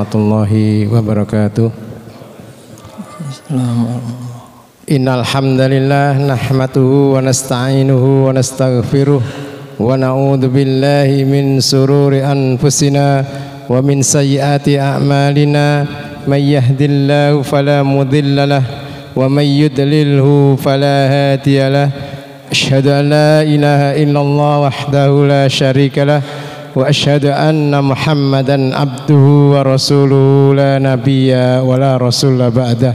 warahmatullahi wabarakatuh. Innal hamdalillah nahmaduhu wa nasta'inuhu wa nastaghfiruh wa na'udzu billahi min sururi anfusina wa min sayyiati a'malina may yahdihillahu fala mudilla lahu wa may yudlilhu fala hadiya lahu. Asyhadu an la ilaha illallah wahdahu la syarika lahu wa asyhadu anna Muhammadan abduhu wa rasuluhu la nabiyya wa la rasula ba'dah.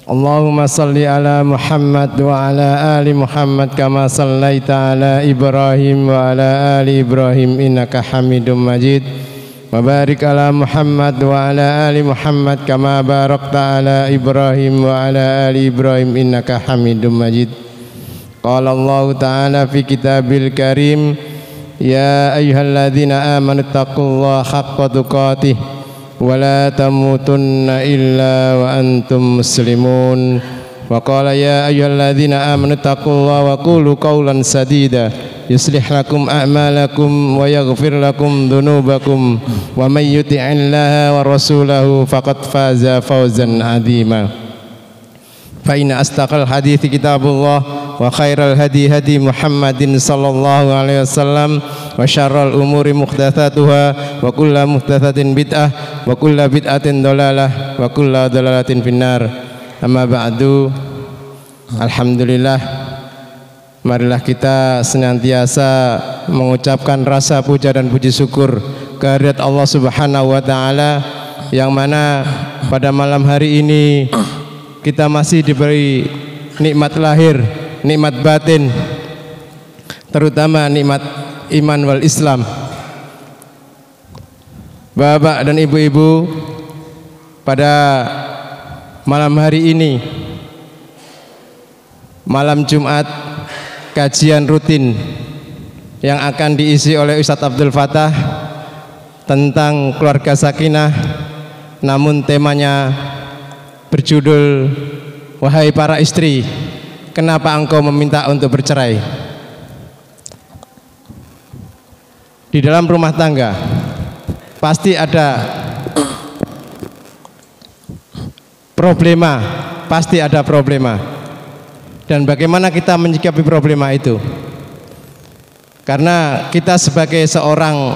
Allahumma salli ala Muhammad wa ala ali Muhammad kama sallaita ala Ibrahim wa ala ali Ibrahim innaka Hamidum Majid. Wa barik ala Muhammad wa ala ali Muhammad kama barakta ala Ibrahim wa ala ali Ibrahim innaka Hamidum Majid. Qala Allah Ta'ala fi kitabil karim, ya ayyuhalladzina amanu taqullaha haqqa tuqatih wa la tamutunna illa wa antum muslimun. Wa qala ya ayyuhalladzina amanu taqullaha wa qulu qawlan sadida yuslih lakum a'malakum wa yaghfir lakum dhunubakum wa may yuti'illaha wa rasulahu faqad faza fawzan 'azima. Fa inna astaqal hadithi kitabullah wa khairal hadi hadi Muhammadin sallallahu alaihi wasallam wa syarral umuri muhdatsatuha wa kullu muhdatsatin bid'ah wa kullu bid'atin dhalalah wa kullu dhalalatin finnar. Amma ba'du. Alhamdulillah, marilah kita senantiasa mengucapkan rasa puja dan puji syukur kehadirat Allah Subhanahu wa taala yang mana pada malam hari ini kita masih diberi nikmat lahir, nikmat batin, terutama nikmat iman wal Islam. Bapak dan ibu-ibu, pada malam hari ini, malam Jumat, kajian rutin yang akan diisi oleh Ustadz Abdul Fattah tentang keluarga sakinah, namun temanya berjudul wahai para istri, kenapa engkau meminta untuk bercerai? Di dalam rumah tangga pasti ada problema, pasti ada problema. Dan bagaimana kita menyikapi problema itu? Karena kita sebagai seorang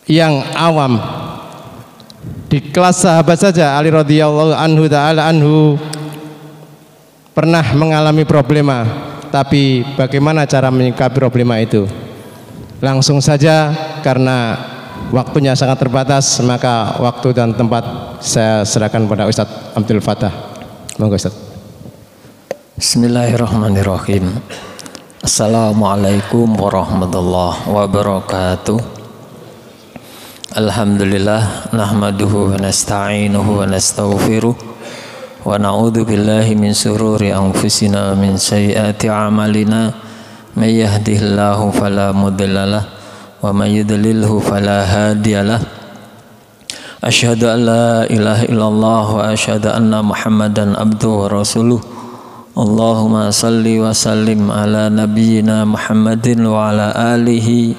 yang awam, di kelas sahabat saja Ali radhiyallahu anhu ta'ala anhu pernah mengalami problema. Tapi bagaimana cara menyikapi problema itu? Langsung saja, karena waktunya sangat terbatas, maka waktu dan tempat saya serahkan pada Ustadz Abdul Fattah. Monggo Ustadz. Bismillahirrahmanirrahim. Assalamualaikum warahmatullahi wabarakatuh. Alhamdulillah, nahmaduhu wa nasta'inuhu wa nastaghfiruh wa na'udzu billahi min sururi anfusina wa min sayyiati a'malina. May yahdihillahu fala mudhillalah wa may yudlilhu fala hadiyalah. Asyhadu an la ilaha illallah wa asyhadu anna Muhammadan abduhu wa rasuluh. Allahumma salli wa sallim ala nabiyyina Muhammadin wa ala alihi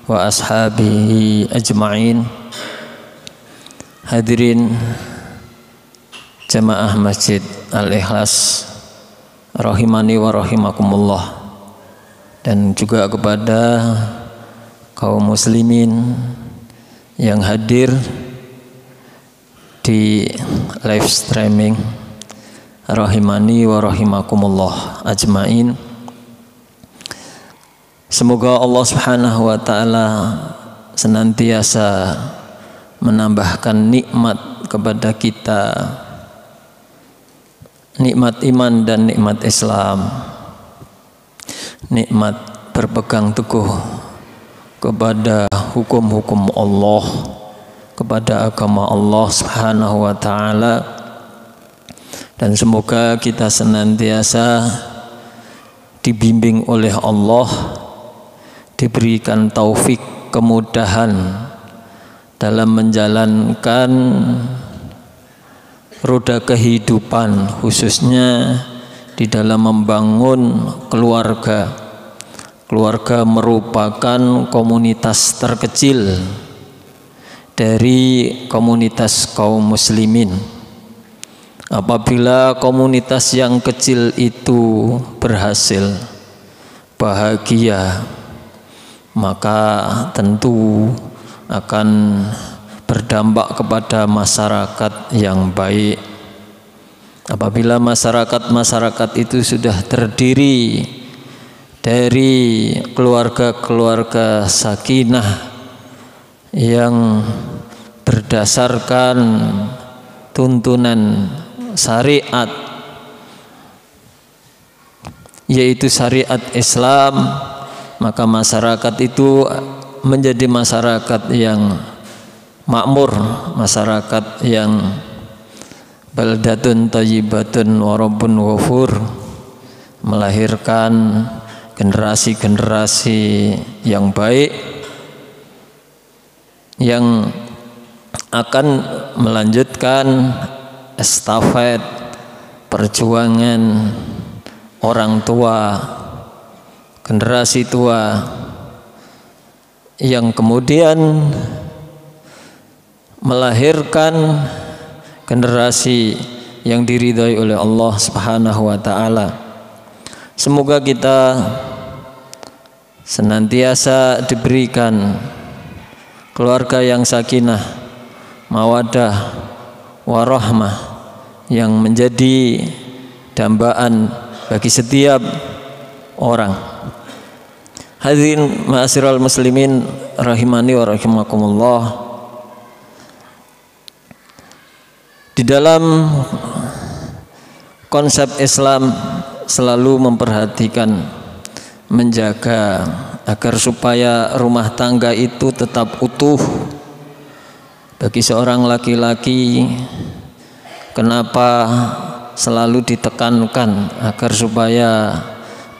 wa ashabihi ajma'in. Hadirin jamaah Masjid Al-Ikhlas rahimani wa rahimakumullah, dan juga kepada kaum muslimin yang hadir di live streaming rahimani wa rahimakumullah ajma'in. Semoga Allah Subhanahu wa taala senantiasa menambahkan nikmat kepada kita, nikmat iman dan nikmat Islam, nikmat berpegang teguh kepada hukum-hukum Allah, kepada agama Allah Subhanahu wa taala, dan semoga kita senantiasa dibimbing oleh Allah, diberikan taufik, kemudahan dalam menjalankan roda kehidupan, khususnya di dalam membangun keluarga. Keluarga merupakan komunitas terkecil dari komunitas kaum muslimin. Apabila komunitas yang kecil itu berhasil, bahagia, maka tentu akan berdampak kepada masyarakat yang baik. Apabila masyarakat itu sudah terdiri dari keluarga-keluarga sakinah yang berdasarkan tuntunan syariat, yaitu syariat Islam, maka masyarakat itu menjadi masyarakat yang makmur, masyarakat yang baldatun thayyibatun wa rabbun ghafur, melahirkan generasi-generasi yang baik yang akan melanjutkan estafet perjuangan orang tua, generasi tua, yang kemudian melahirkan generasi yang diridhai oleh Allah Subhanahu wa taala. Semoga kita senantiasa diberikan keluarga yang sakinah, mawaddah, warahmah, yang menjadi dambaan bagi setiap orang. Hadirin ma'asyiral muslimin rahimani wa rahimakumullah. Di dalam konsep Islam selalu memperhatikan, menjaga agar supaya rumah tangga itu tetap utuh. Bagi seorang laki-laki, kenapa selalu ditekankan agar supaya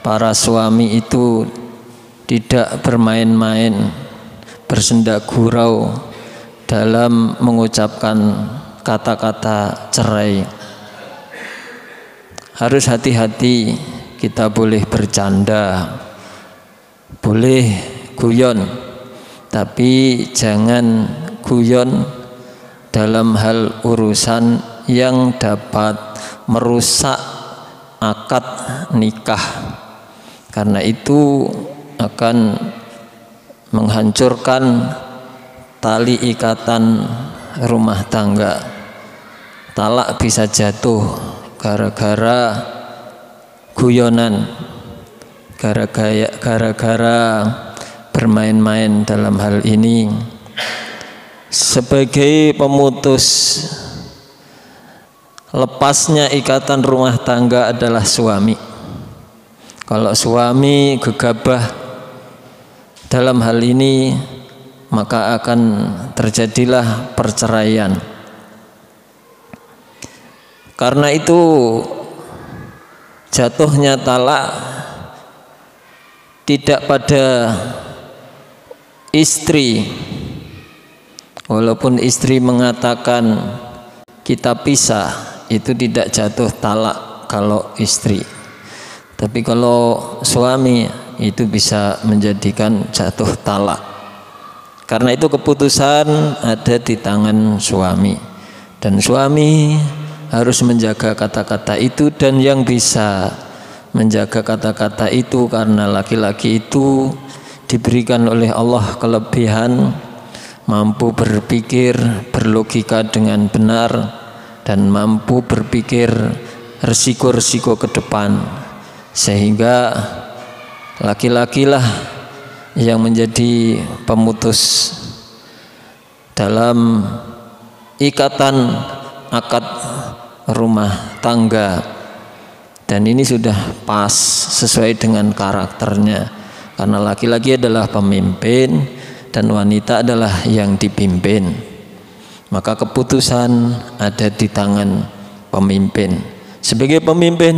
para suami itu tidak bermain-main, bersenda gurau dalam mengucapkan kata-kata cerai. Harus hati-hati, kita boleh bercanda, boleh guyon, tapi jangan guyon dalam hal urusan yang dapat merusak akad nikah, karena itu akan menghancurkan tali ikatan rumah tangga. Talak bisa jatuh gara-gara guyonan, gara-gara bermain-main dalam hal ini. Sebagai pemutus lepasnya ikatan rumah tangga adalah suami. Kalau suami gegabah dalam hal ini, maka akan terjadilah perceraian. Karena itu jatuhnya talak tidak pada istri. Walaupun istri mengatakan kita pisah, itu tidak jatuh talak kalau istri. Tapi kalau suami, itu bisa menjadikan jatuh talak. Karena itu keputusan ada di tangan suami, dan suami harus menjaga kata-kata itu. Dan yang bisa menjaga kata-kata itu, karena laki-laki itu diberikan oleh Allah kelebihan mampu berpikir, berlogika dengan benar, dan mampu berpikir resiko-resiko ke depan, sehingga laki-lakilah yang menjadi pemutus dalam ikatan akad rumah tangga. Dan ini sudah pas sesuai dengan karakternya, karena laki-laki adalah pemimpin dan wanita adalah yang dipimpin. Maka keputusan ada di tangan pemimpin. Sebagai pemimpin,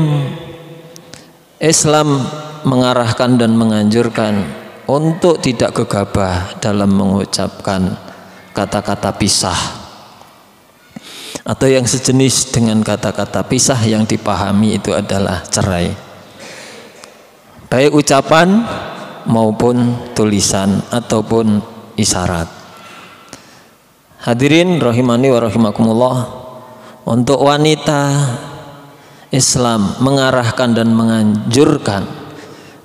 Islam mengarahkan dan menganjurkan untuk tidak gegabah dalam mengucapkan kata-kata pisah, atau yang sejenis dengan kata-kata pisah yang dipahami itu adalah cerai, baik ucapan maupun tulisan ataupun isyarat. Hadirin rahimani wa rahimakumullah, untuk wanita Islam mengarahkan dan menganjurkan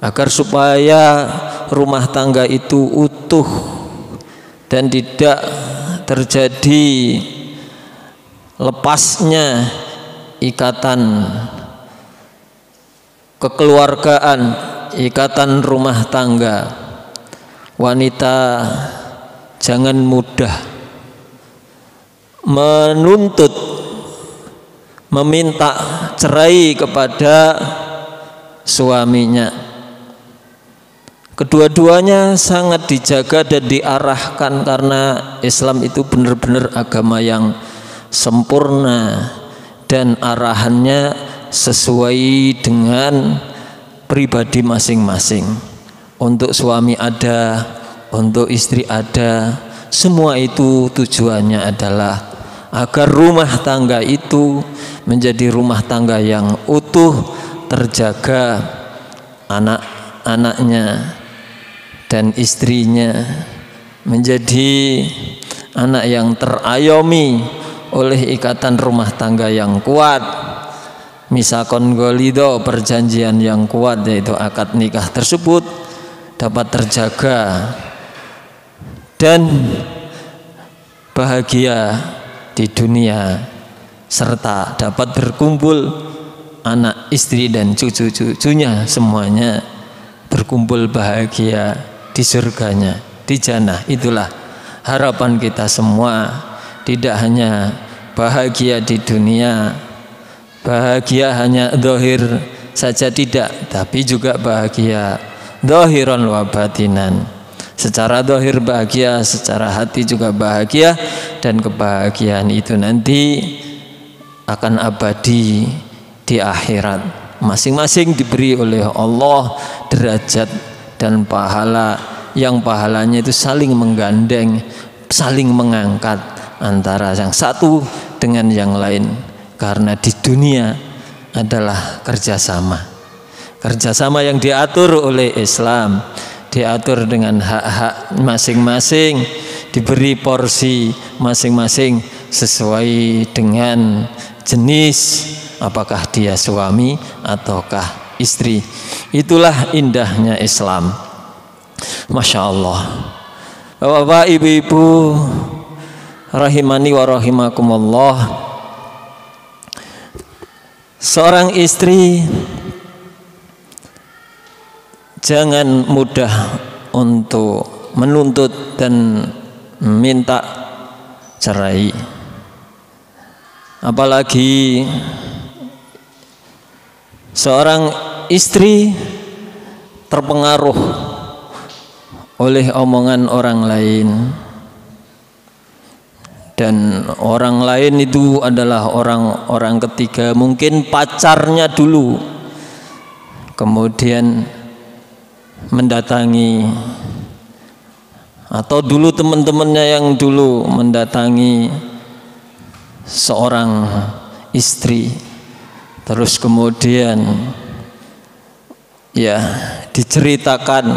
agar supaya rumah tangga itu utuh dan tidak terjadi lepasnya ikatan kekeluargaan, ikatan rumah tangga. Wanita jangan mudah menuntut, meminta cerai kepada suaminya. Kedua-duanya sangat dijaga dan diarahkan, karena Islam itu benar-benar agama yang sempurna dan arahannya sesuai dengan pribadi masing-masing. Untuk suami ada, untuk istri ada, semua itu tujuannya adalah agar rumah tangga itu menjadi rumah tangga yang utuh, terjaga, anak-anaknya dan istrinya menjadi anak yang terayomi oleh ikatan rumah tangga yang kuat. Misakon golido, perjanjian yang kuat, yaitu akad nikah tersebut dapat terjaga dan bahagia di dunia, serta dapat berkumpul anak, istri dan cucu-cucunya, semuanya berkumpul bahagia di surganya, di jannah. Itulah harapan kita semua, tidak hanya bahagia di dunia, bahagia hanya zahir saja tidak, tapi juga bahagia zahiran wa batinan. Secara zahir bahagia, secara hati juga bahagia, dan kebahagiaan itu nanti akan abadi di akhirat. Masing-masing diberi oleh Allah derajat dan pahala, yang pahalanya itu saling menggandeng, saling mengangkat antara yang satu dengan yang lain. Karena di dunia adalah kerjasama yang diatur oleh Islam, diatur dengan hak-hak masing-masing, diberi porsi masing-masing sesuai dengan jenis, apakah dia suami ataukah istri. Itulah indahnya Islam. Masya Allah. Bapak, ibu-ibu rahimani wa rahimakumullah, seorang istri jangan mudah untuk menuntut dan minta cerai, apalagi seorang istri terpengaruh oleh omongan orang lain, dan orang lain itu adalah orang-orang ketiga, mungkin pacarnya dulu, kemudian mendatangi, atau dulu teman-temannya yang dulu mendatangi seorang istri, terus kemudian ya diceritakan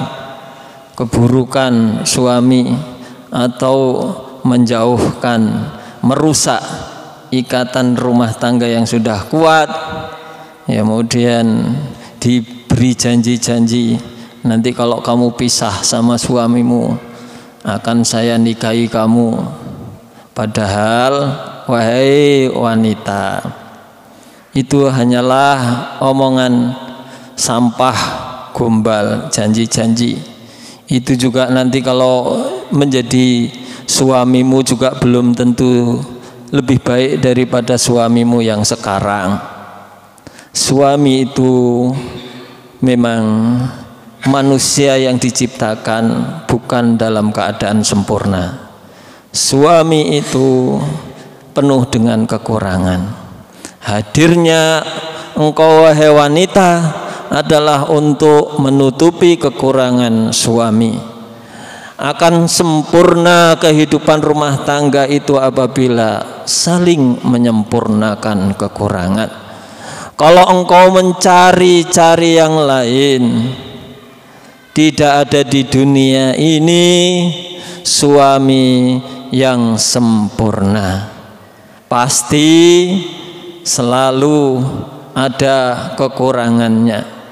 keburukan suami, atau menjauhkan, merusak ikatan rumah tangga yang sudah kuat. Ya, kemudian diberi janji-janji, nanti kalau kamu pisah sama suamimu akan saya nikahi kamu. Padahal wahai wanita, itu hanyalah omongan sampah, gombal, janji-janji. Itu juga nanti kalau menjadi suamimu juga belum tentu lebih baik daripada suamimu yang sekarang. Suami itu memang manusia yang diciptakan bukan dalam keadaan sempurna. Suami itu penuh dengan kekurangan. Hadirnya engkau wahai wanita adalah untuk menutupi kekurangan suami. Akan sempurna kehidupan rumah tangga itu apabila saling menyempurnakan kekurangan. Kalau engkau mencari-cari yang lain, tidak ada di dunia ini suami yang sempurna. Pasti selalu ada kekurangannya.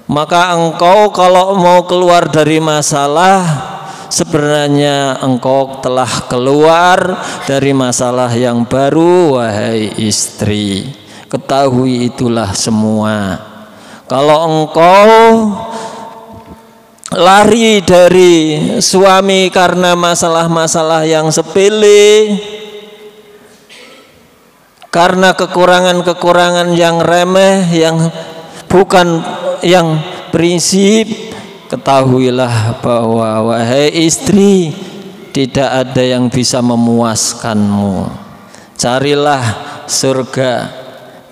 Maka engkau kalau mau keluar dari masalah, sebenarnya engkau telah keluar dari masalah yang baru, wahai istri. Ketahui itulah semua. Kalau engkau lari dari suami karena masalah-masalah yang sepele, karena kekurangan-kekurangan yang remeh, yang bukan yang prinsip, ketahuilah bahwa wahai istri, tidak ada yang bisa memuaskanmu. Carilah surga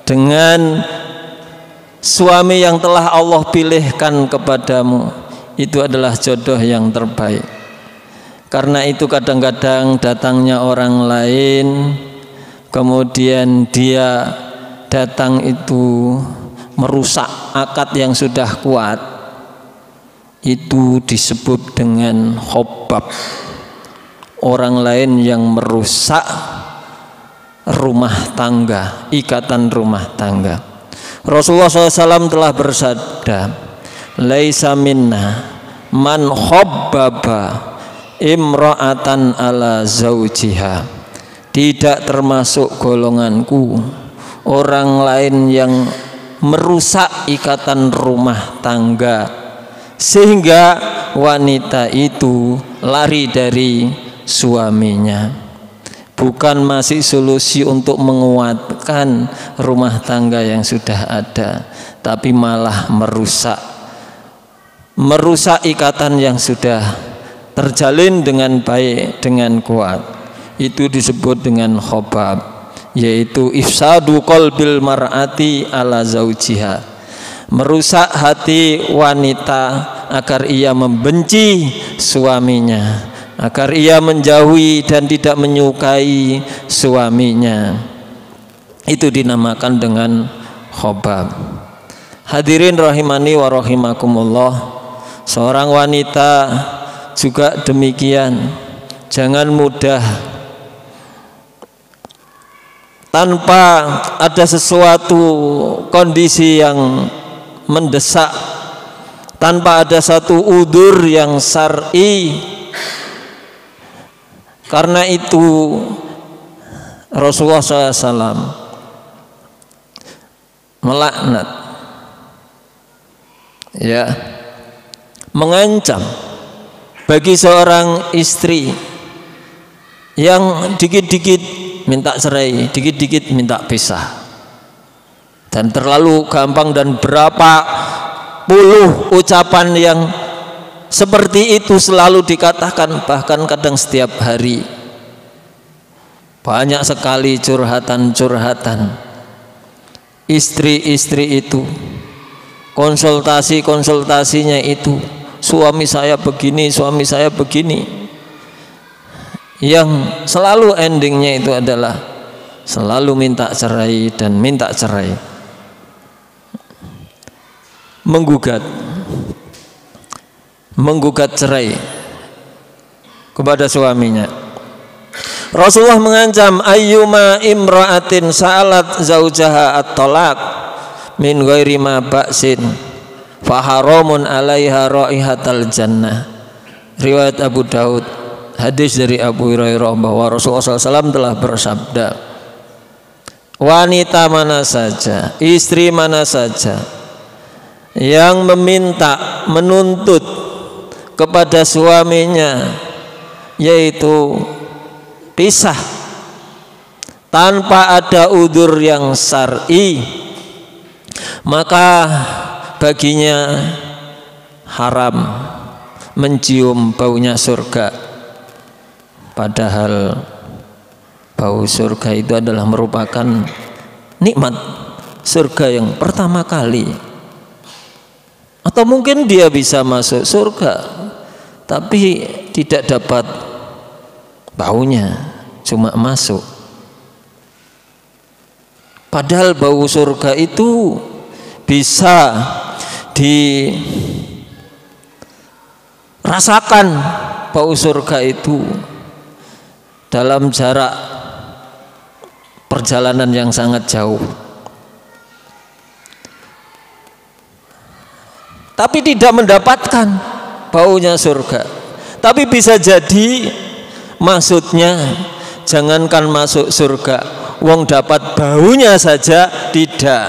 dengan suami yang telah Allah pilihkan kepadamu. Itu adalah jodoh yang terbaik. Karena itu kadang-kadang datangnya orang lain, kemudian dia datang itu merusak akad yang sudah kuat, itu disebut dengan khobab. Orang lain yang merusak rumah tangga, ikatan rumah tangga. Rasulullah SAW telah bersabda, laisa minna man khobbaba imra'atan ala zaujiha. Tidak termasuk golonganku orang lain yang merusak ikatan rumah tangga sehingga wanita itu lari dari suaminya. Bukan masih solusi untuk menguatkan rumah tangga yang sudah ada, tapi malah merusak ikatan yang sudah terjalin dengan baik, dengan kuat. Itu disebut dengan khobab, yaitu ifsadu qalbil mar'ati ala zaujiha, merusak hati wanita agar ia membenci suaminya, agar ia menjauhi dan tidak menyukai suaminya. Itu dinamakan dengan khobab. Hadirin rahimani wa rahimakumullah, seorang wanita juga demikian. Jangan mudah tanpa ada sesuatu kondisi yang mendesak, tanpa ada satu udzur yang syar'i. Karena itu Rasulullah SAW melaknat, ya, mengancam bagi seorang istri yang dikit-dikit minta cerai, dikit-dikit minta pisah, dan terlalu gampang, dan berapa puluh ucapan yang seperti itu selalu dikatakan, bahkan kadang setiap hari. Banyak sekali curhatan-curhatan istri-istri itu, konsultasinya itu, suami saya begini, suami saya begini, yang selalu endingnya itu adalah selalu minta cerai dan minta cerai, menggugat cerai kepada suaminya. Rasulullah mengancam, ayyuma imra'atin sa'alat zaujaha at-talaq min ghairi ma ba'sin fa haramun 'alaiha raihatal jannah. Riwayat Abu Daud. Hadis dari Abu Hurairah bahwa Rasulullah SAW telah bersabda, wanita mana saja, istri mana saja yang meminta, menuntut kepada suaminya, yaitu pisah tanpa ada udzur yang syar'i, maka baginya haram mencium baunya surga. Padahal bau surga itu adalah merupakan nikmat surga yang pertama kali. Atau mungkin dia bisa masuk surga tapi tidak dapat baunya, cuma masuk. Padahal bau surga itu bisa dirasakan. Bau surga itu dalam jarak perjalanan yang sangat jauh. Tapi tidak mendapatkan baunya surga. Tapi bisa jadi maksudnya jangankan masuk surga, wong dapat baunya saja tidak.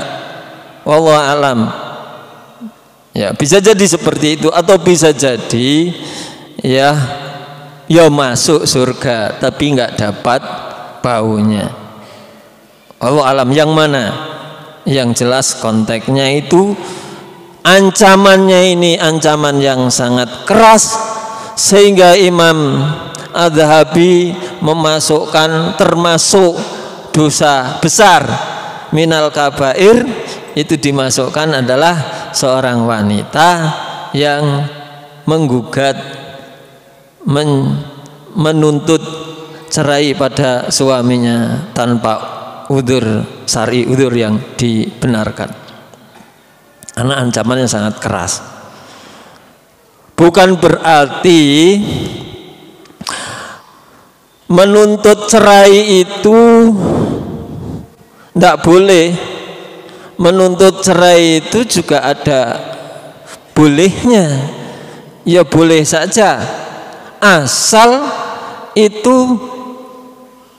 Wallahu alam. Ya, bisa jadi seperti itu, atau bisa jadi ya masuk surga tapi nggak dapat baunya. Wallahu alam. Yang mana? Yang jelas konteksnya itu ancamannya ini ancaman yang sangat keras, sehingga Imam Adz-Dzahabi memasukkan termasuk dosa besar minal kabair itu dimasukkan adalah seorang wanita yang menggugat menuntut cerai pada suaminya tanpa udzur syar'i, udzur yang dibenarkan. Karena ancamannya sangat keras. Bukan berarti menuntut cerai itu tidak boleh. Menuntut cerai itu juga ada bolehnya. Ya boleh saja, asal itu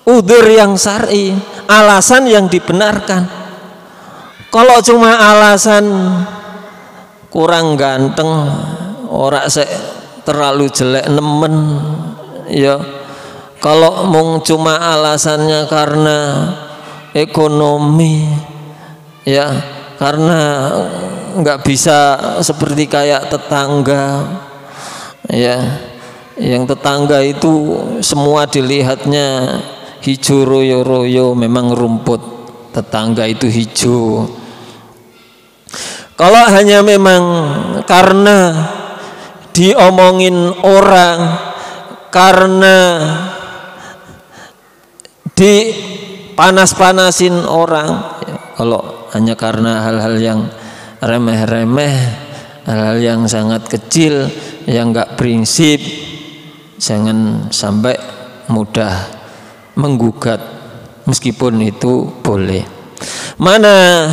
udzur yang syar'i, alasan yang dibenarkan. Kalau cuma alasan kurang ganteng, ora terlalu jelek nemen, ya. Kalau mung cuma alasannya karena ekonomi, ya, karena nggak bisa seperti kayak tetangga, ya, yang tetangga itu semua dilihatnya hijau royo-royo, memang rumput tetangga itu hijau. Kalau hanya memang karena diomongin orang, karena dipanas-panasin orang, ya, kalau hanya karena hal-hal yang remeh-remeh, hal-hal yang sangat kecil, yang nggak prinsip, jangan sampai mudah menggugat, meskipun itu boleh. Mana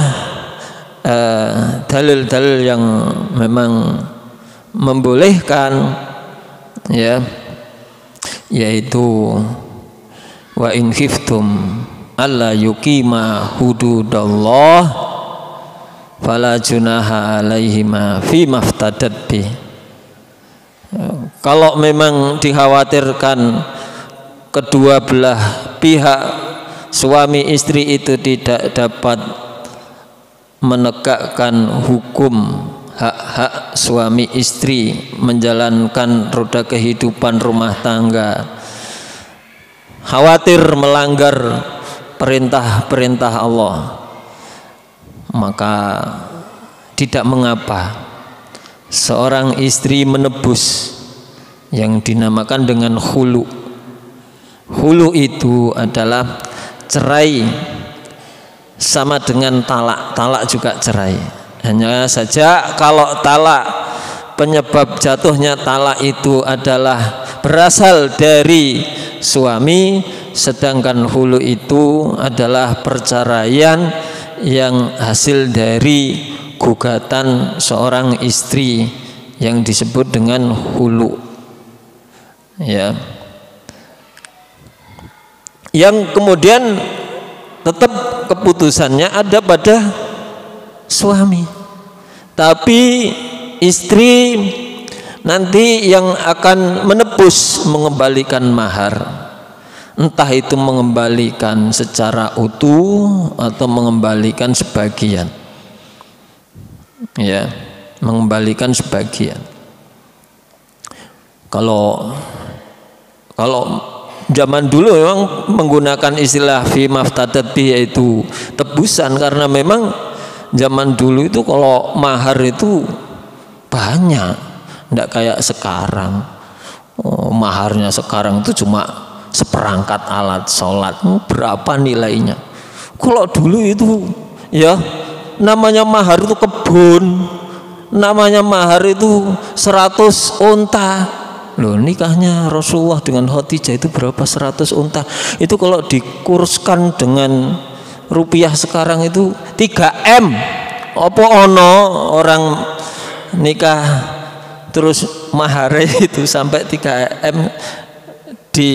dalil-dalil yang memang membolehkan, ya, yaitu wa in khiftum alla yuqima hududallah fala junaha alaihima fi maftadat bi. Kalau memang dikhawatirkan kedua belah pihak suami istri itu tidak dapat menegakkan hukum hak-hak suami istri, menjalankan roda kehidupan rumah tangga, khawatir melanggar perintah-perintah Allah, maka tidak mengapa seorang istri menebus yang dinamakan dengan khulu. Khulu itu adalah cerai sama dengan talak. Talak juga cerai. Hanya saja kalau talak, penyebab jatuhnya talak itu adalah berasal dari suami, sedangkan hulu itu adalah perceraian yang hasil dari gugatan seorang istri yang disebut dengan hulu, ya, yang kemudian tetap keputusannya ada pada suami, tapi istri nanti yang akan menebus, mengembalikan mahar, entah itu mengembalikan secara utuh atau mengembalikan sebagian, ya, mengembalikan sebagian. Kalau zaman dulu memang menggunakan istilah fi maftadat bi, yaitu tebusan, karena memang zaman dulu itu kalau mahar itu banyak, tidak kayak sekarang. Maharnya sekarang itu cuma seperangkat alat sholat, berapa nilainya? Kalau dulu itu, ya, namanya mahar itu kebun, namanya mahar itu 100 unta, Loh, nikahnya Rasulullah dengan Khadijah itu berapa 100 unta. Itu kalau dikurskan dengan rupiah sekarang itu 3M. Apa ono orang nikah terus mahare itu sampai 3M di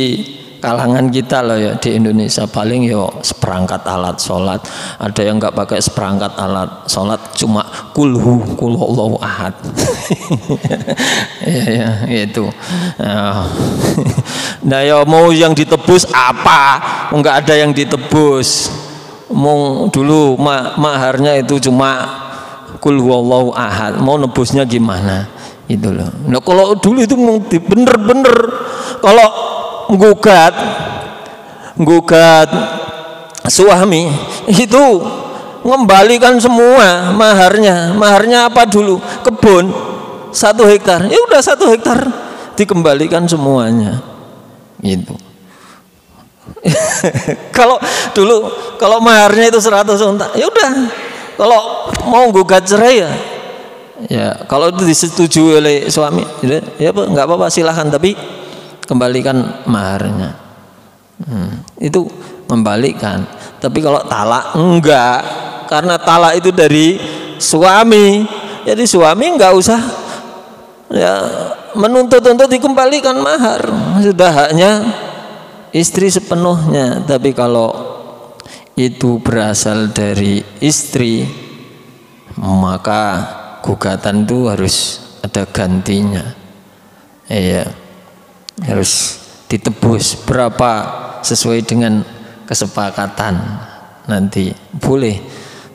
kalangan kita loh ya, di Indonesia paling yo seperangkat alat sholat. Ada yang nggak pakai seperangkat alat sholat, cuma kulhu kulhuwallahu ahad. Ya itu. Nah ya mau yang ditebus apa? Nggak ada yang ditebus. Mau dulu maharnya itu cuma kulhuwallahu ahad. Mau nebusnya gimana? Itu loh. Nah kalau dulu itu bener-bener kalau gugat suami itu mengembalikan semua maharnya apa dulu, kebun 1 hektar, ya udah 1 hektar dikembalikan semuanya gitu. Kalau dulu kalau maharnya itu 100 unta, ya udah kalau mau gugat cerai ya kalau itu disetujui oleh suami ya nggak apa-apa silahkan, tapi kembalikan maharnya. Itu membalikan. Tapi kalau talak enggak, karena talak itu dari suami. Jadi suami enggak usah ya menuntut-nuntut dikembalikan mahar. Sudah haknya istri sepenuhnya. Tapi kalau itu berasal dari istri, maka gugatan itu harus ada gantinya. Iya. Harus ditebus berapa sesuai dengan kesepakatan. Nanti boleh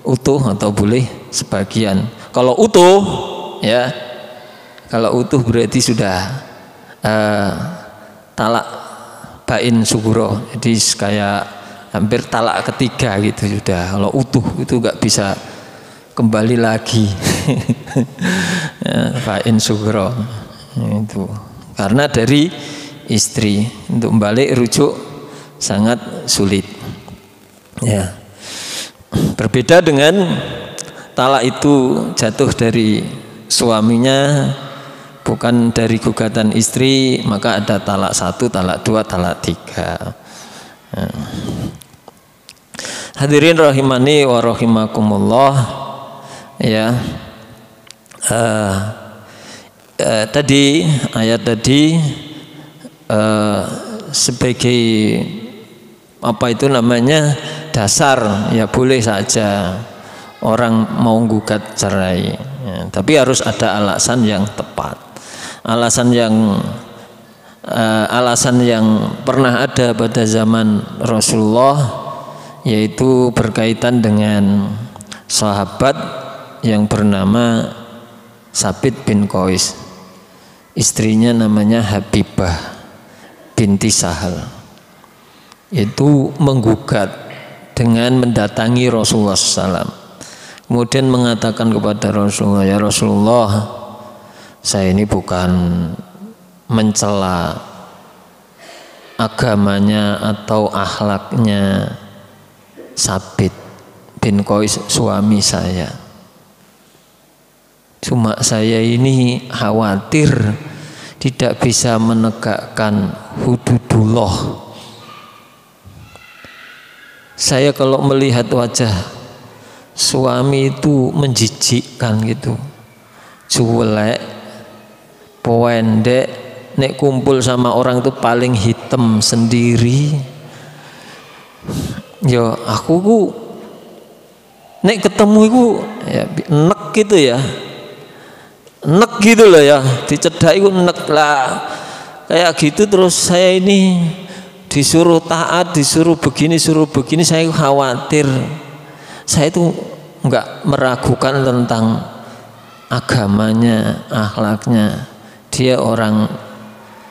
utuh atau boleh sebagian. Kalau utuh ya, kalau utuh berarti sudah talak bain suguro, jadi kayak hampir talak ketiga gitu sudah. Kalau utuh itu nggak bisa kembali lagi. Bain suguro itu karena dari istri, untuk balik rujuk sangat sulit ya. Berbeda dengan talak itu jatuh dari suaminya, bukan dari gugatan istri, maka ada talak 1, talak 2, talak 3 ya. Hadirin rahimani wa rahimakumullah ya. Tadi ayat tadi sebagai apa itu namanya dasar ya boleh saja orang mau gugat cerai ya, tapi harus ada alasan yang tepat, alasan yang pernah ada pada zaman Rasulullah, yaitu berkaitan dengan sahabat yang bernama Sabit bin Qais, istrinya namanya Habibah binti Sahal. Itu menggugat dengan mendatangi Rasulullah SAW, kemudian mengatakan kepada Rasulullah, ya Rasulullah, saya ini bukan mencela agamanya atau akhlaknya Sabit bin Qais suami saya, cuma saya ini khawatir tidak bisa menegakkan hududullah. Saya kalau melihat wajah suami itu menjijikkan gitu, cuek, pendek, nek kumpul sama orang itu paling hitam sendiri. Ya aku ku nek ketemu iku ya nek gitu ya. Nek gitu loh ya, dicedhaki ku nek lah. Kayak gitu terus saya ini disuruh taat, disuruh begini, saya khawatir. Saya itu enggak meragukan tentang agamanya, akhlaknya. Dia orang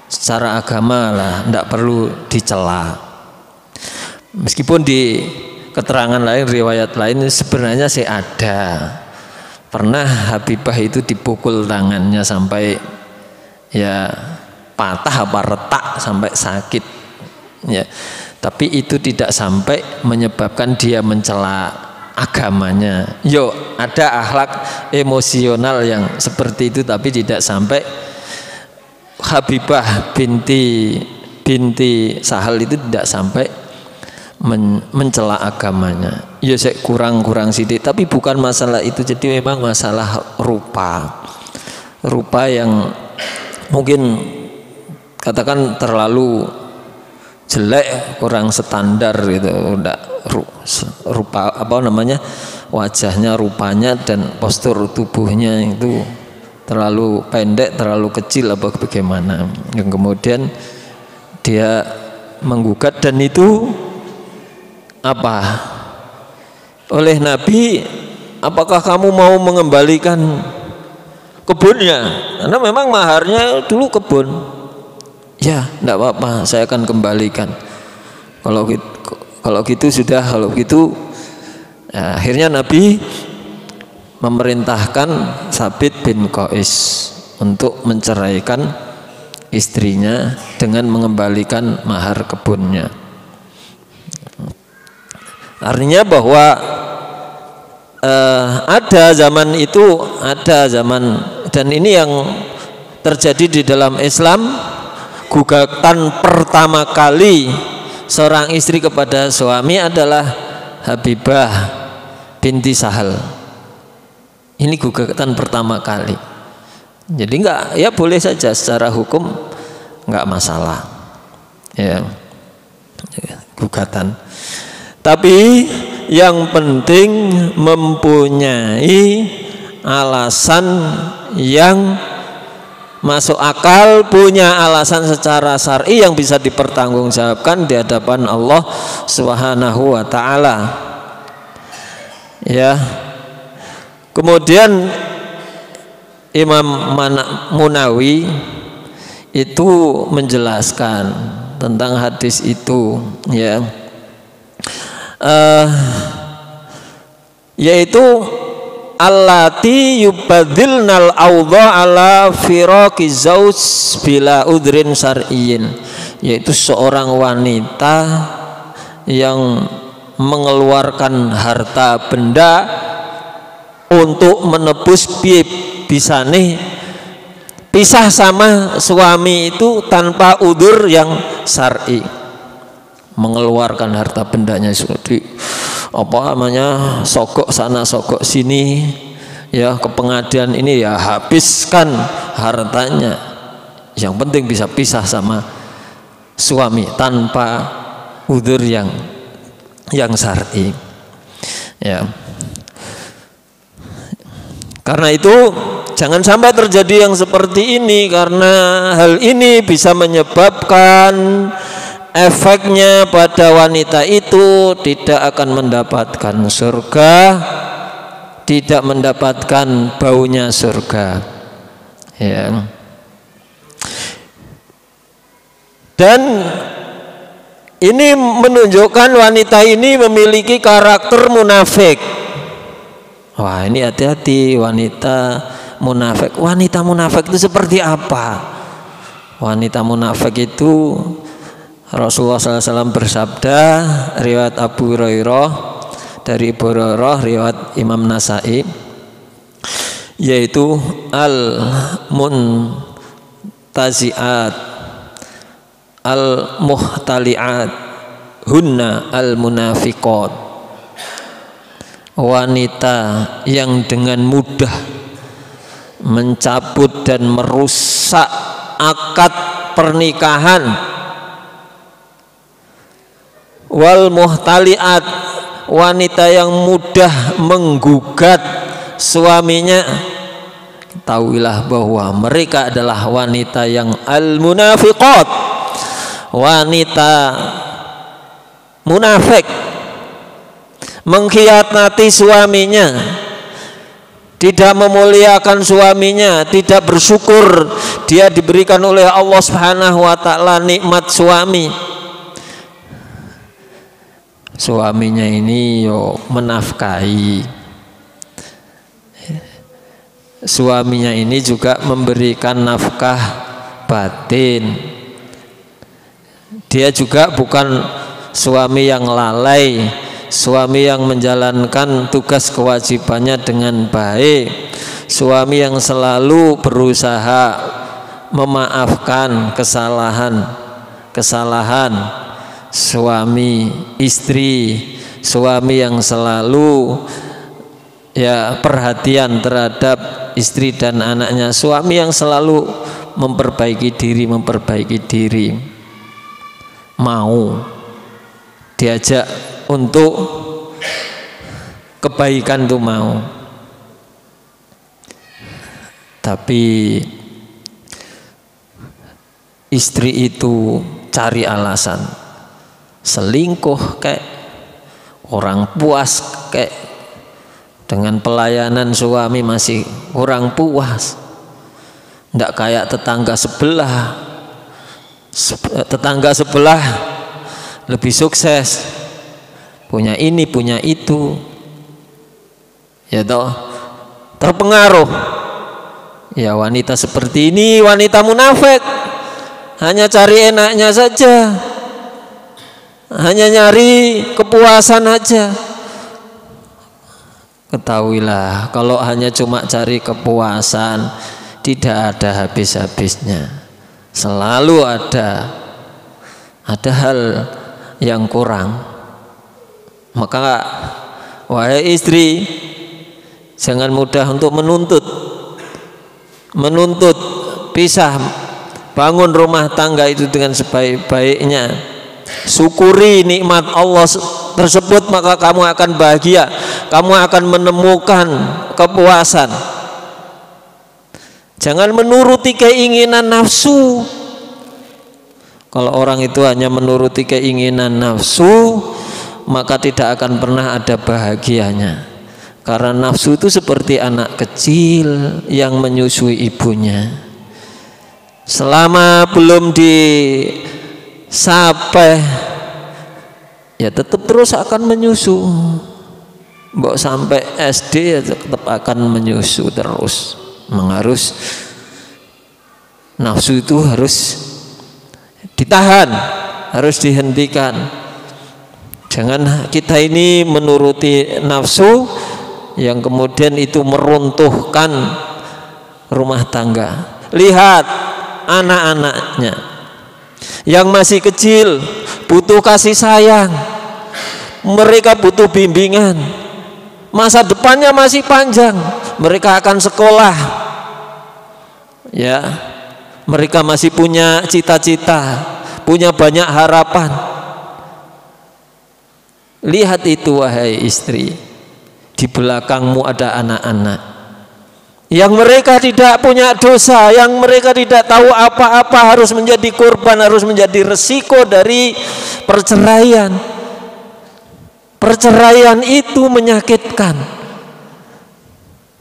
secara agama lah, enggak perlu dicela. Meskipun di keterangan lain, riwayat lain sebenarnya sih ada. Pernah Habibah itu dipukul tangannya sampai ya patah apa retak sampai sakit ya. Tapi itu tidak sampai menyebabkan dia mencela agamanya. Yo, ada akhlak emosional yang seperti itu, tapi tidak sampai Habibah binti Sahal itu tidak sampai mencela agamanya. Ya saya kurang sidik, tapi bukan masalah itu. Jadi memang masalah rupa yang mungkin katakan terlalu jelek, kurang standar gitu. Rupa wajahnya, rupanya dan postur tubuhnya itu terlalu pendek, terlalu kecil apa bagaimana. Yang kemudian dia menggugat, dan itu oleh Nabi, apakah kamu mau mengembalikan kebunnya? Karena memang maharnya dulu kebun. Ya, tidak apa-apa, saya akan kembalikan. Kalau gitu ya, akhirnya Nabi memerintahkan Sabit bin Qais untuk menceraikan istrinya dengan mengembalikan mahar kebunnya. Artinya bahwa ada zaman dan ini yang terjadi di dalam Islam. Gugatan pertama kali seorang istri kepada suami adalah Habibah binti Sahal. Ini gugatan pertama kali. Jadi ya boleh saja secara hukum, enggak masalah. Ya. Gugatan. Tapi yang penting mempunyai alasan yang masuk akal, punya alasan secara syar'i yang bisa dipertanggungjawabkan di hadapan Allah Subhanahu wa taala. Ya. Kemudian Imam Munawi itu menjelaskan tentang hadis itu, ya. Yaitu allati yubadilnal awdha ala firaqi zauj bila udrin syar'iyyin, yaitu seorang wanita yang mengeluarkan harta benda untuk menebus pisah sama suami itu tanpa udzur yang syar'i. Mengeluarkan harta bendanya seperti sogok sana sogok sini, ya, ke pengadilan ini ya habiskan hartanya, yang penting bisa pisah sama suami tanpa udzur yang syar'i, ya. Karena itu jangan sampai terjadi yang seperti ini, karena hal ini bisa menyebabkan efeknya pada wanita itu tidak akan mendapatkan surga, tidak mendapatkan baunya surga, ya. Dan ini menunjukkan wanita ini memiliki karakter munafik. Wah, ini hati-hati wanita munafik. Wanita munafik itu seperti apa? Wanita munafik itu Rasulullah SAW bersabda, riwayat Abu Hurairah, dari Abu Hurairah riwayat Imam Nasai, yaitu al-muntazi'at al-muhtali'at hunna al-munafiqat. Wanita yang dengan mudah mencabut dan merusak akad pernikahan, wal muhtaliat, wanita yang mudah menggugat suaminya, ketahuilah bahwa mereka adalah wanita yang al-munafiqat, wanita munafik, mengkhianati suaminya, tidak memuliakan suaminya, tidak bersyukur dia diberikan oleh Allah Subhanahu wa taala nikmat suami. Suaminya ini menafkahi, suaminya ini juga memberikan nafkah batin. Dia juga bukan suami yang lalai, suami yang menjalankan tugas kewajibannya dengan baik, suami yang selalu berusaha memaafkan kesalahan suami istri, suami yang selalu ya perhatian terhadap istri dan anaknya, suami yang selalu memperbaiki diri, mau diajak untuk kebaikan tuh mau. Tapi istri itu cari alasan, selingkuh kayak, orang puas kayak, dengan pelayanan suami masih kurang puas, ndak kayak tetangga sebelah lebih sukses, punya ini punya itu, ya toh, terpengaruh. Ya wanita seperti ini wanita munafik, hanya cari enaknya saja, hanya nyari kepuasan aja. Ketahuilah, kalau hanya cuma cari kepuasan tidak ada habis-habisnya, selalu ada hal yang kurang. Maka wahai istri, jangan mudah untuk menuntut pisah, bangun rumah tangga itu dengan sebaik-baiknya. Syukuri nikmat Allah tersebut, maka kamu akan bahagia, kamu akan menemukan kepuasan. Jangan menuruti keinginan nafsu. Kalau orang itu hanya menuruti keinginan nafsu, maka tidak akan pernah ada bahagianya. Karena nafsu itu seperti anak kecil yang menyusui ibunya. Selama belum disapai, ya tetap terus akan menyusu. Mbok sampai SD ya tetap akan menyusu terus. Mengharus nafsu itu harus ditahan, harus dihentikan. Jangan kita ini menuruti nafsu yang kemudian itu meruntuhkan rumah tangga. Lihat anak-anaknya yang masih kecil, butuh kasih sayang, mereka butuh bimbingan, masa depannya masih panjang, mereka akan sekolah, ya, mereka masih punya cita-cita, punya banyak harapan. Lihat itu wahai istri, di belakangmu ada anak-anak yang mereka tidak punya dosa, yang mereka tidak tahu apa-apa, harus menjadi korban, harus menjadi resiko dari perceraian. Perceraian itu menyakitkan.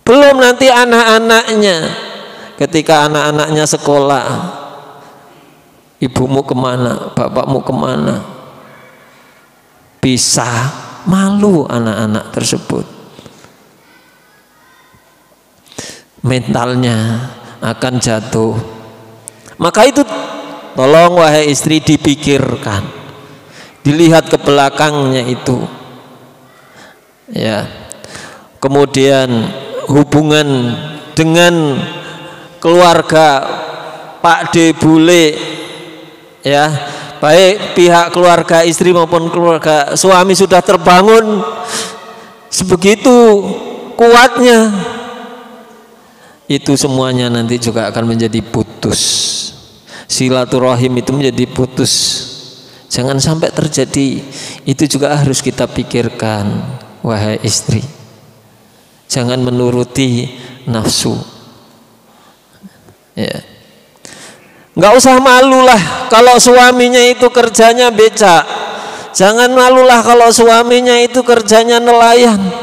Belum nanti anak-anaknya, ketika anak-anaknya sekolah, ibumu kemana, bapakmu kemana, pisah, malu anak-anak tersebut. Mentalnya akan jatuh. Maka itu tolong wahai istri dipikirkan, dilihat ke belakangnya itu, ya. Kemudian hubungan dengan keluarga Pak D bule, ya, baik pihak keluarga istri maupun keluarga suami sudah terbangun sebegitu kuatnya, itu semuanya nanti juga akan menjadi putus. Silaturahim itu menjadi putus. Jangan sampai terjadi. Itu juga harus kita pikirkan wahai istri. Jangan menuruti nafsu, ya. Nggak usah malulah kalau suaminya itu kerjanya becak. Jangan malulah kalau suaminya itu kerjanya nelayan.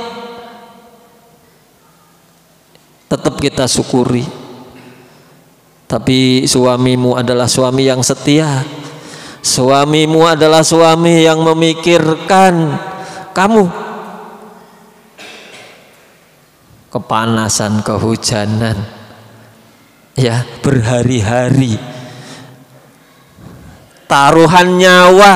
Tetap kita syukuri. Tapi suamimu adalah suami yang setia. Suamimu adalah suami yang memikirkan kamu. Kepanasan, kehujanan, ya, berhari-hari, taruhan nyawa,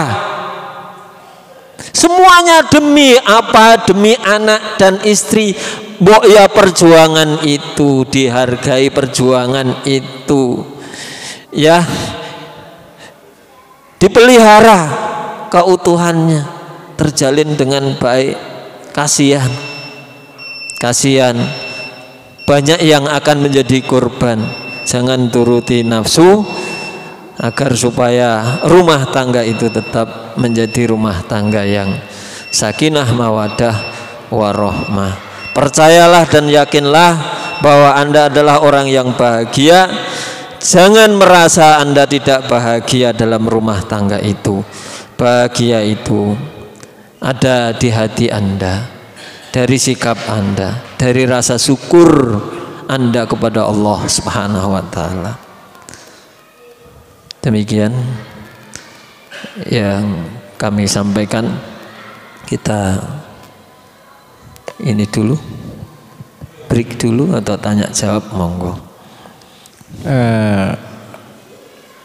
semuanya demi apa? Demi anak dan istri. Mbok ya perjuangan itu dihargai, perjuangan itu ya dipelihara keutuhannya, terjalin dengan baik. Kasihan banyak yang akan menjadi korban. Jangan turuti nafsu agar supaya rumah tangga itu tetap menjadi rumah tangga yang sakinah, mawaddah, warohmah. Percayalah dan yakinlah bahwa Anda adalah orang yang bahagia. Jangan merasa Anda tidak bahagia dalam rumah tangga itu. Bahagia itu ada di hati Anda, dari sikap Anda, dari rasa syukur Anda kepada Allah Subhanahu wa taala. Demikian yang kami sampaikan. Kita ini dulu, break dulu atau tanya jawab, monggo.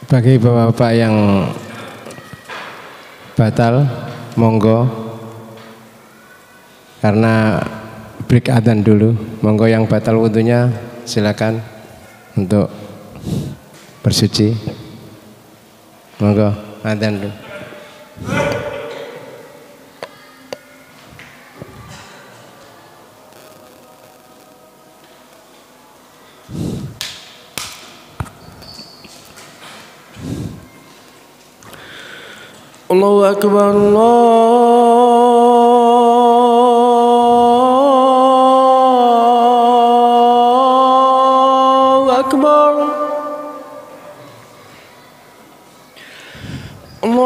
Bagi bapak-bapak yang batal, monggo, karena break adzan dulu. Monggo yang batal wudunya silakan untuk bersuci. Monggo adzan dulu. Allahu Akbar, Allahu Akbar, Allahu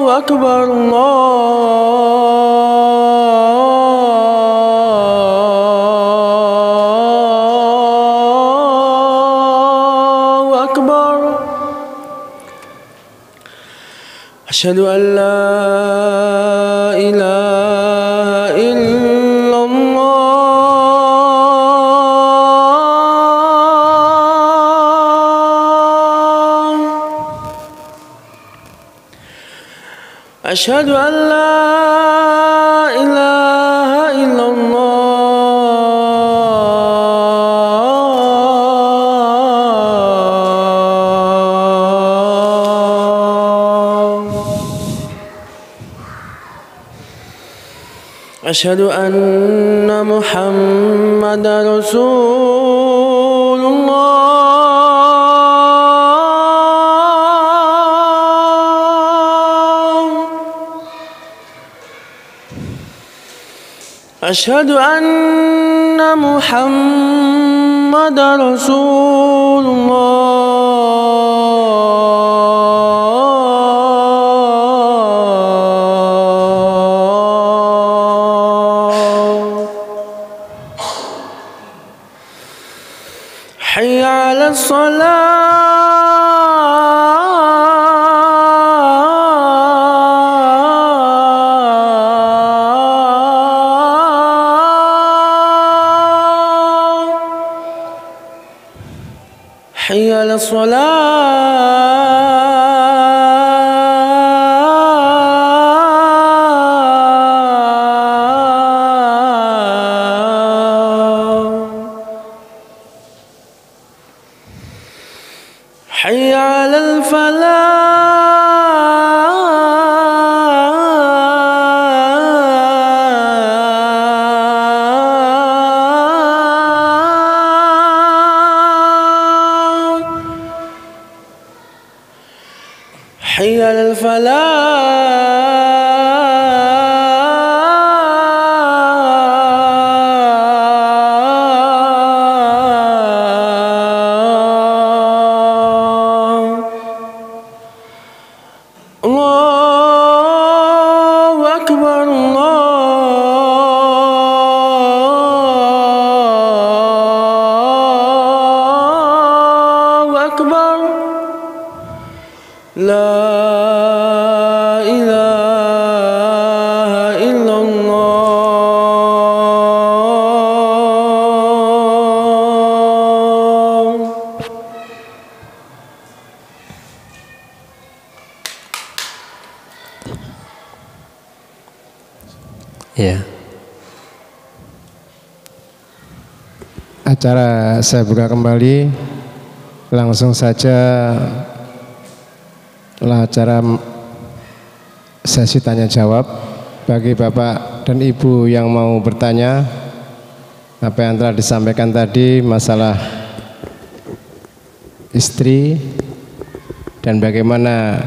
Akbar, Allahu Akbar. Asyhadu an la ilaha illallah. Asyhadu an la ilaha illallah. Asyhadu anna Muhammadar Rasulullah. Asyhadu anna Muhammadar Rasulullah. Hayya 'alas shalah. Hayya 'alas salah. Hayya 'alal falah. Hayya 'alal falah. Allahu Akbar, Allahu Akbar. La ilaha illallah. Ya, Acara saya buka kembali. Langsung saja acara sesi tanya jawab. Bagi Bapak dan Ibu yang mau bertanya, apa yang telah disampaikan tadi masalah istri dan bagaimana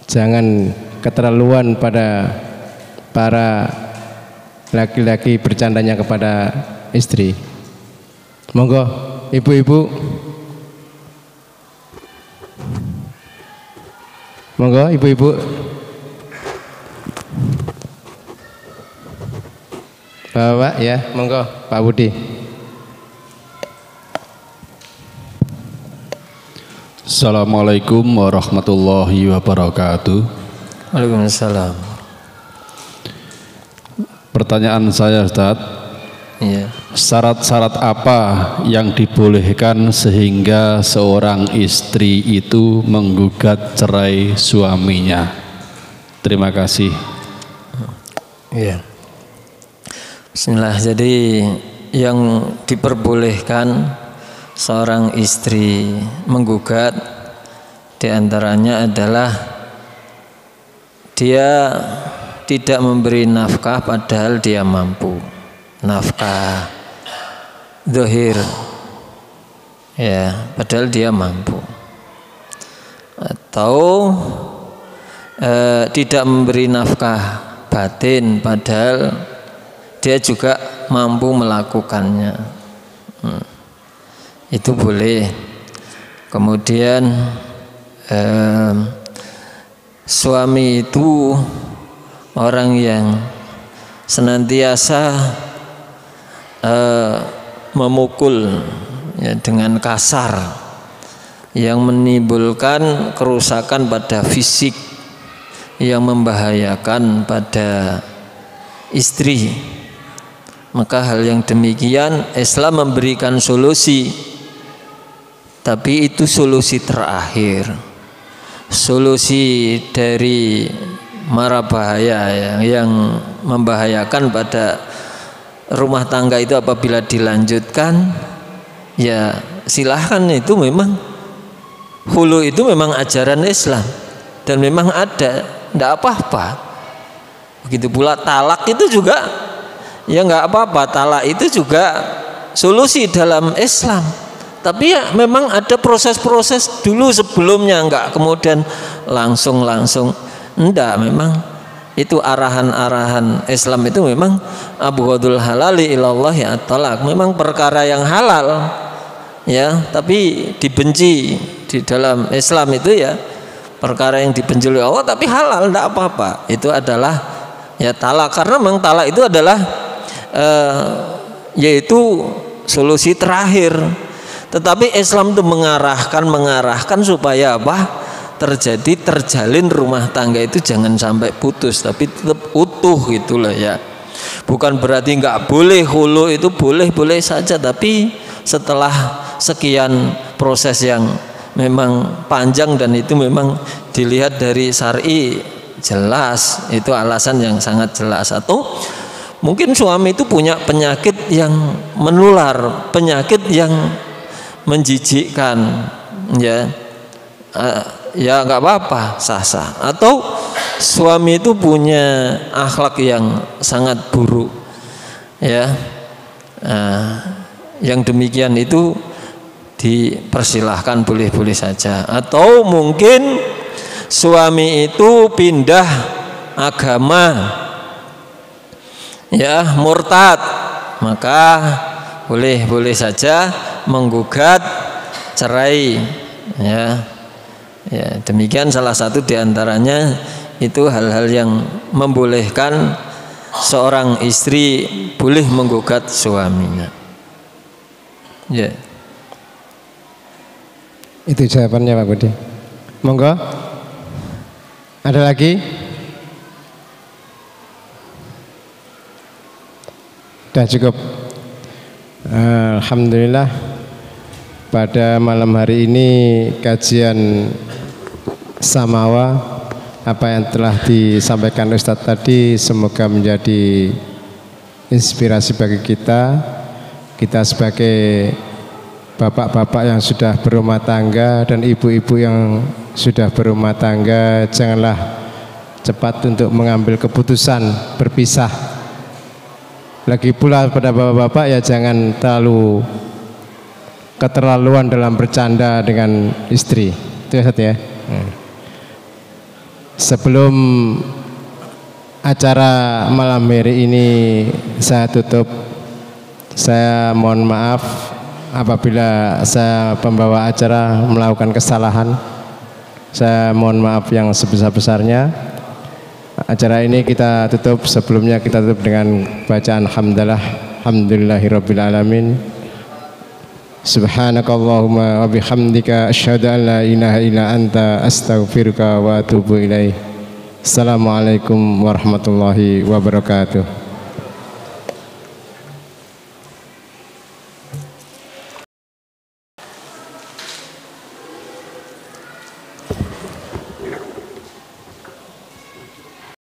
jangan keterlaluan pada para laki-laki bercandanya kepada istri. Monggo ibu-ibu, monggo ibu-ibu. Bapak ya, monggo Pak Budi. Assalamualaikum warahmatullahi wabarakatuh. Waalaikumsalam. Pertanyaan saya, Ustaz, Iya. syarat-syarat apa yang dibolehkan sehingga seorang istri itu menggugat cerai suaminya? Terima kasih. Iya. Bismillah. Jadi yang diperbolehkan seorang istri menggugat diantaranya adalah dia tidak memberi nafkah padahal dia mampu. Nafkah zahir, ya, padahal dia mampu. Atau tidak memberi nafkah batin padahal dia juga mampu melakukannya. Itu boleh. Kemudian suami itu orang yang senantiasa memukul ya, dengan kasar yang menimbulkan kerusakan pada fisik yang membahayakan pada istri, maka hal yang demikian Islam memberikan solusi, tapi itu solusi terakhir, solusi dari mara bahaya yang membahayakan pada rumah tangga itu apabila dilanjutkan, ya silahkan, itu memang hulu itu memang ajaran Islam dan memang ada, tidak apa-apa. Begitu pula talak itu juga, ya nggak apa-apa, talak itu juga solusi dalam Islam. Tapi ya memang ada proses-proses dulu sebelumnya, nggak kemudian langsung. Enggak, memang itu arahan-arahan Islam itu memang abghadul halali ilallah ya talak, memang perkara yang halal ya, tapi dibenci di dalam Islam itu ya perkara yang dibenci oleh Allah tapi halal, enggak apa-apa. Itu adalah ya talak, karena memang talak itu adalah yaitu solusi terakhir. Tetapi Islam itu mengarahkan supaya apa? Terjalin rumah tangga itu jangan sampai putus, tapi tetap utuh gitulah ya. Bukan berarti nggak boleh hulu, itu boleh saja, tapi setelah sekian proses yang memang panjang dan itu memang dilihat dari syar'i jelas, itu alasan yang sangat jelas. Atau mungkin suami itu punya penyakit yang menular, penyakit yang menjijikkan ya. Ya nggak apa-apa, sah-sah. Atau suami itu punya akhlak yang sangat buruk ya, yang demikian itu dipersilahkan, boleh-boleh saja. Atau mungkin suami itu pindah agama ya, murtad, maka boleh saja menggugat cerai ya. Ya, demikian salah satu diantaranya itu hal-hal yang membolehkan seorang istri boleh menggugat suaminya. Ya. Itu jawabannya Pak Budi. Monggo. Ada lagi? Sudah cukup. Alhamdulillah. Pada malam hari ini kajian Samawa, apa yang telah disampaikan Ustadz tadi semoga menjadi inspirasi bagi kita sebagai bapak-bapak yang sudah berumah tangga dan ibu-ibu yang sudah berumah tangga, janganlah cepat untuk mengambil keputusan berpisah. Lagi pula pada bapak-bapak ya jangan terlalu keterlaluan dalam bercanda dengan istri. Itu ya Ustaz ya. Sebelum acara malam hari ini saya tutup, saya mohon maaf apabila saya pembawa acara melakukan kesalahan. Saya mohon maaf yang sebesar-besarnya. Acara ini kita tutup, sebelumnya kita tutup dengan bacaan hamdalah, alhamdulillahirabbil alamin. Subhanakallahumma wa bihamdika asyhadu an la ilaha illa anta astaghfiruka wa atubu ilaik. Assalamualaikum warahmatullahi wabarakatuh.